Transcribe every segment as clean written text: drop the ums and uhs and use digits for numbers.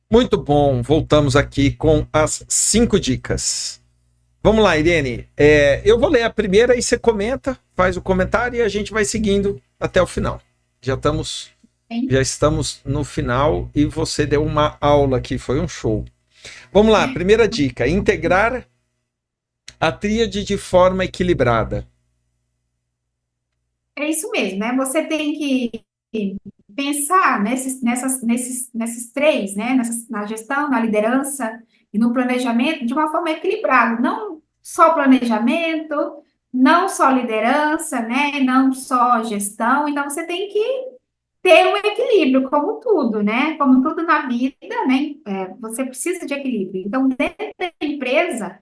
Muito bom, voltamos aqui com as 5 dicas. Vamos lá, Irene. Eu vou ler a primeira e você comenta, faz o comentário e a gente vai seguindo até o final. Já estamos no final e você deu uma aula aqui, foi um show. Vamos lá, primeira dica: integrar a tríade de forma equilibrada. É isso mesmo, né? Você tem que pensar nesses três, né? Na gestão, na liderança e no planejamento de uma forma equilibrada. Não só planejamento, não só liderança, né? Não só gestão. Então, você tem que ter um equilíbrio, como tudo, né? Como tudo na vida, né? Você precisa de equilíbrio. Então, dentro da empresa,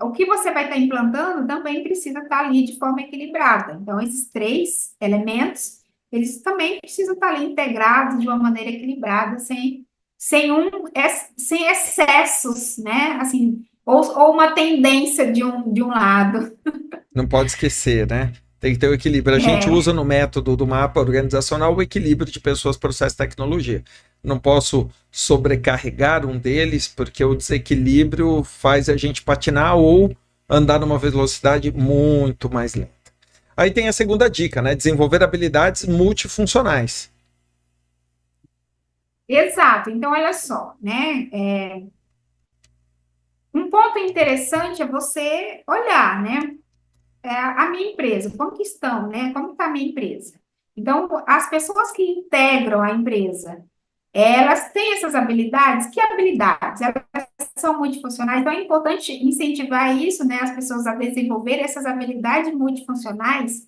o que você vai estar implantando também precisa estar ali de forma equilibrada. Então, esses três elementos, eles também precisam estar ali integrados de uma maneira equilibrada, sem excessos, né? Assim, ou uma tendência de um lado. Não pode esquecer, né? Tem que ter o equilíbrio. A gente usa no método do mapa organizacional o equilíbrio de pessoas, processos e tecnologia. Não posso sobrecarregar um deles, porque o desequilíbrio faz a gente patinar ou andar numa velocidade muito mais lenta. Aí tem a segunda dica, né? Desenvolver habilidades multifuncionais. Exato. Então, olha só, né? Um ponto interessante é você olhar, né? A minha empresa, como que estão, né? Como está a minha empresa? Então, as pessoas que integram a empresa, elas têm essas habilidades. Que habilidades? Elas são multifuncionais, então é importante incentivar isso, né? As pessoas a desenvolver essas habilidades multifuncionais.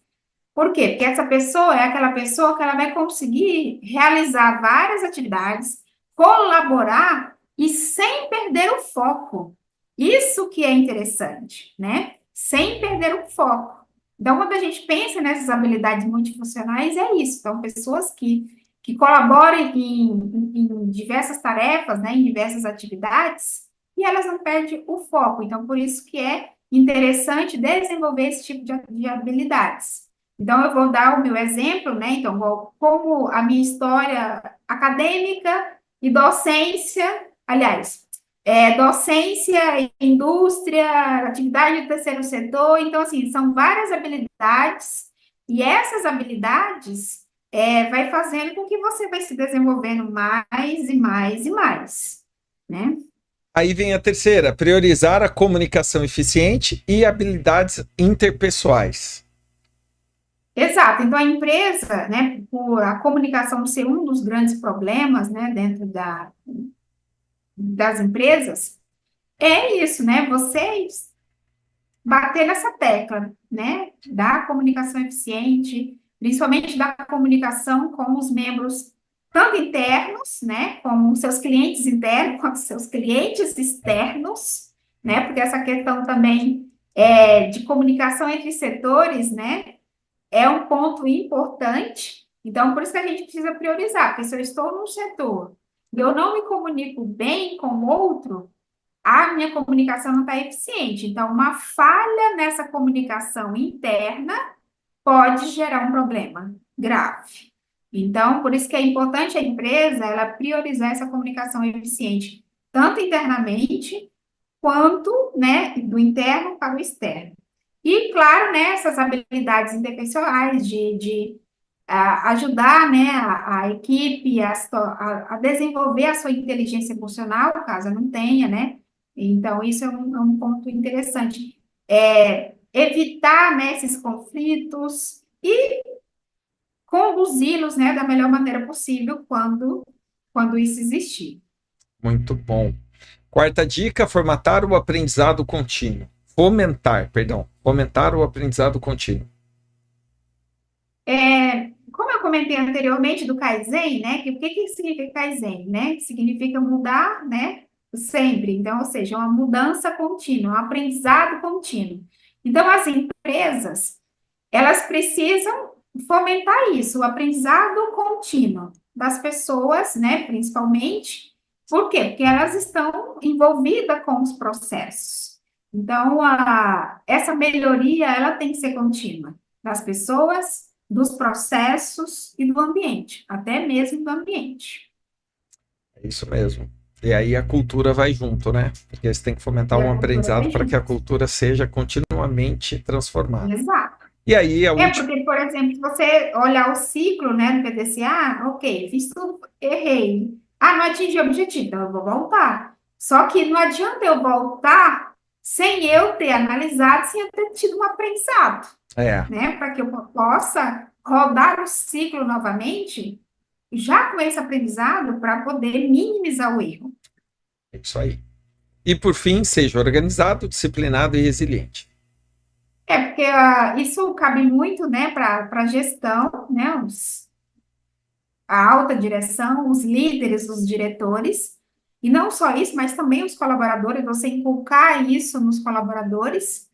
Por quê? Porque essa pessoa é aquela pessoa que ela vai conseguir realizar várias atividades, colaborar e sem perder o foco. Isso que é interessante, né? Sem perder o foco. Então, quando a gente pensa nessas habilidades multifuncionais, é isso. Então, pessoas que colaboram em diversas tarefas, né? Em diversas atividades, e elas não perdem o foco. Então, por isso que é interessante desenvolver esse tipo de habilidades. Então, eu vou dar o meu exemplo, né? Então, como a minha história acadêmica e docência, aliás, docência, indústria, atividade do terceiro setor. Então, assim, são várias habilidades, e essas habilidades vai fazendo com que você vai se desenvolvendo mais e mais e mais, né? Aí vem a terceira: priorizar a comunicação eficiente e habilidades interpessoais. Exato. Então, a empresa, né, por a comunicação ser um dos grandes problemas, né, dentro das empresas, é isso, né? Vocês bater nessa tecla, né, da comunicação eficiente, principalmente da comunicação com os membros, tanto internos, né, como seus clientes internos, quanto seus clientes externos, né, porque essa questão também de comunicação entre setores, né, é um ponto importante. Então, por isso que a gente precisa priorizar, porque se eu estou num setor e eu não me comunico bem com o outro, a minha comunicação não está eficiente. Então, uma falha nessa comunicação interna pode gerar um problema grave. Então, por isso que é importante a empresa ela priorizar essa comunicação eficiente, tanto internamente quanto, né, do interno para o externo. E, claro, né, essas habilidades interpessoais de ajudar, né, a equipe a desenvolver a sua inteligência emocional, caso não tenha, né? Então, isso é um ponto interessante. Evitar, né, esses conflitos e conduzi-los, né, da melhor maneira possível quando isso existir. Muito bom. Quarta dica: formatar o aprendizado contínuo. Fomentar o aprendizado contínuo. Como eu comentei anteriormente do Kaizen, né? O que significa Kaizen, né? Significa mudar, né? Sempre. Então, ou seja, uma mudança contínua, um aprendizado contínuo. Então, as empresas, elas precisam fomentar isso, o aprendizado contínuo das pessoas, né, principalmente. Por quê? Porque elas estão envolvidas com os processos. Então, essa melhoria, ela tem que ser contínua, das pessoas, dos processos e do ambiente, até mesmo do ambiente. É isso mesmo. E aí a cultura vai junto, né? Porque você tem que fomentar E um a cultura aprendizado vai para que a junto. cultura seja continuamente transformada. Exato. E aí a É, última. porque, por exemplo, se você olhar o ciclo, né, do PDCA, ok, fiz tudo, errei. Ah, não atingi o objetivo, então eu vou voltar. Só que não adianta eu voltar sem eu ter analisado, sem eu ter tido um aprendizado, É, né, para que eu possa rodar o ciclo novamente, já com esse aprendizado, para poder minimizar o erro. é isso aí. E por fim, seja organizado, disciplinado e resiliente. É, porque isso cabe muito, né, para a gestão, né, a alta direção, os líderes, os diretores, e não só isso, mas também os colaboradores, você inculcar isso nos colaboradores,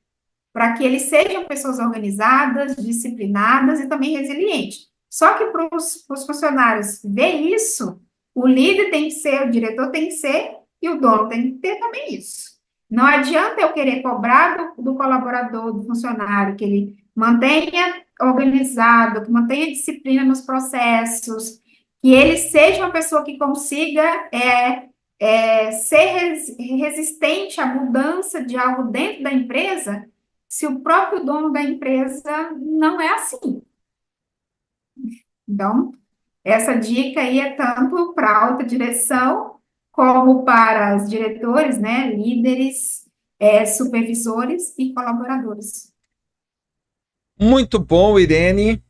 para que eles sejam pessoas organizadas, disciplinadas e também resilientes. Só que para os funcionários ver isso, o líder tem que ser, o diretor tem que ser, e o dono tem que ter também isso. Não adianta eu querer cobrar do colaborador, do funcionário, que ele mantenha organizado, que mantenha disciplina nos processos, que ele seja uma pessoa que consiga ser resistente à mudança de algo dentro da empresa, se o próprio dono da empresa não é assim. Então, essa dica aí é tanto para a alta direção, como para os diretores, né, líderes, supervisores e colaboradores. Muito bom, Irene.